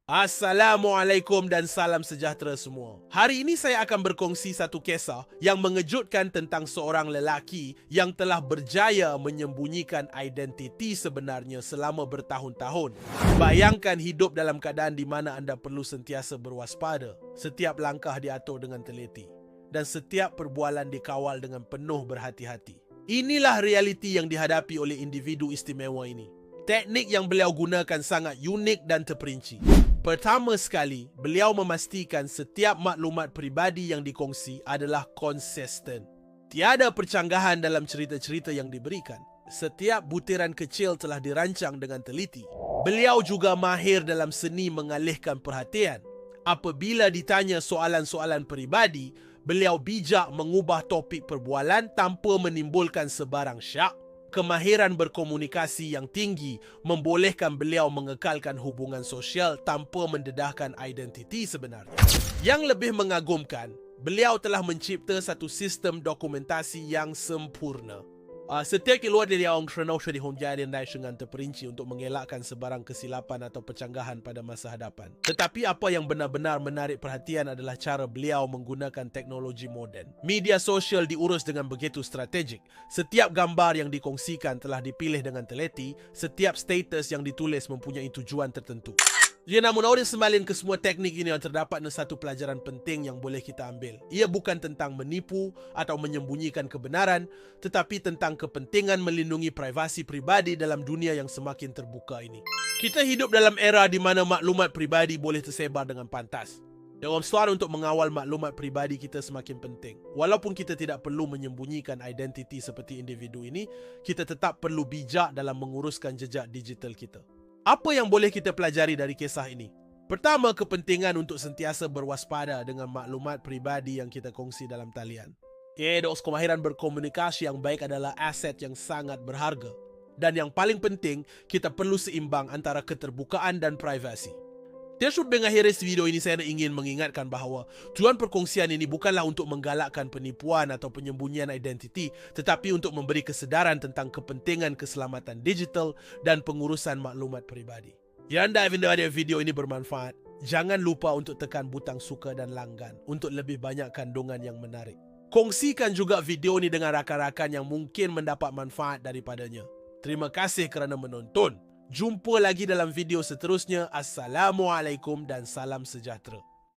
Assalamualaikum dan salam sejahtera semua. Hari ini saya akan berkongsi satu kisah yang mengejutkan tentang seorang lelaki yang telah berjaya menyembunyikan identiti sebenarnya selama bertahun-tahun. Bayangkan hidup dalam keadaan di mana anda perlu sentiasa berwaspada, setiap langkah diatur dengan teliti, dan setiap perbualan dikawal dengan penuh berhati-hati. Inilah realiti yang dihadapi oleh individu istimewa ini. Teknik yang beliau gunakan sangat unik dan terperinci. Pertama sekali, beliau memastikan setiap maklumat peribadi yang dikongsi adalah konsisten. Tiada percanggahan dalam cerita-cerita yang diberikan. Setiap butiran kecil telah dirancang dengan teliti. Beliau juga mahir dalam seni mengalihkan perhatian. Apabila ditanya soalan-soalan peribadi, beliau bijak mengubah topik perbualan tanpa menimbulkan sebarang syak. Kemahiran berkomunikasi yang tinggi membolehkan beliau mengekalkan hubungan sosial tanpa mendedahkan identiti sebenarnya. Yang lebih mengagumkan, beliau telah mencipta satu sistem dokumentasi yang sempurna. Setiap keluar dari orang Trenau sudah dihunjai dengan terperinci untuk mengelakkan sebarang kesilapan atau percanggahan pada masa hadapan. Tetapi apa yang benar-benar menarik perhatian adalah cara beliau menggunakan teknologi moden. Media sosial diurus dengan begitu strategik. Setiap gambar yang dikongsikan telah dipilih dengan teliti, setiap status yang ditulis mempunyai tujuan tertentu. Ya, namun orang sembalin ke semua teknik ini yang terdapat satu pelajaran penting yang boleh kita ambil. Ia bukan tentang menipu atau menyembunyikan kebenaran, tetapi tentang kepentingan melindungi privasi pribadi dalam dunia yang semakin terbuka ini. Kita hidup dalam era di mana maklumat pribadi boleh tersebar dengan pantas. Dalam suara untuk mengawal maklumat pribadi kita semakin penting. Walaupun kita tidak perlu menyembunyikan identiti seperti individu ini, kita tetap perlu bijak dalam menguruskan jejak digital kita. Apa yang boleh kita pelajari dari kisah ini? Pertama, kepentingan untuk sentiasa berwaspada dengan maklumat peribadi yang kita kongsi dalam talian. Kemahiran berkomunikasi yang baik adalah aset yang sangat berharga. Dan yang paling penting, kita perlu seimbang antara keterbukaan dan privasi. Tiada mengakhiri video ini, saya ingin mengingatkan bahawa tujuan perkongsian ini bukanlah untuk menggalakkan penipuan atau penyembunyian identiti, tetapi untuk memberi kesedaran tentang kepentingan keselamatan digital dan pengurusan maklumat peribadi. Jika anda ingin video ini bermanfaat, jangan lupa untuk tekan butang suka dan langgan untuk lebih banyak kandungan yang menarik. Kongsikan juga video ini dengan rakan-rakan yang mungkin mendapat manfaat daripadanya. Terima kasih kerana menonton. Jumpa lagi dalam video seterusnya. Assalamualaikum dan salam sejahtera.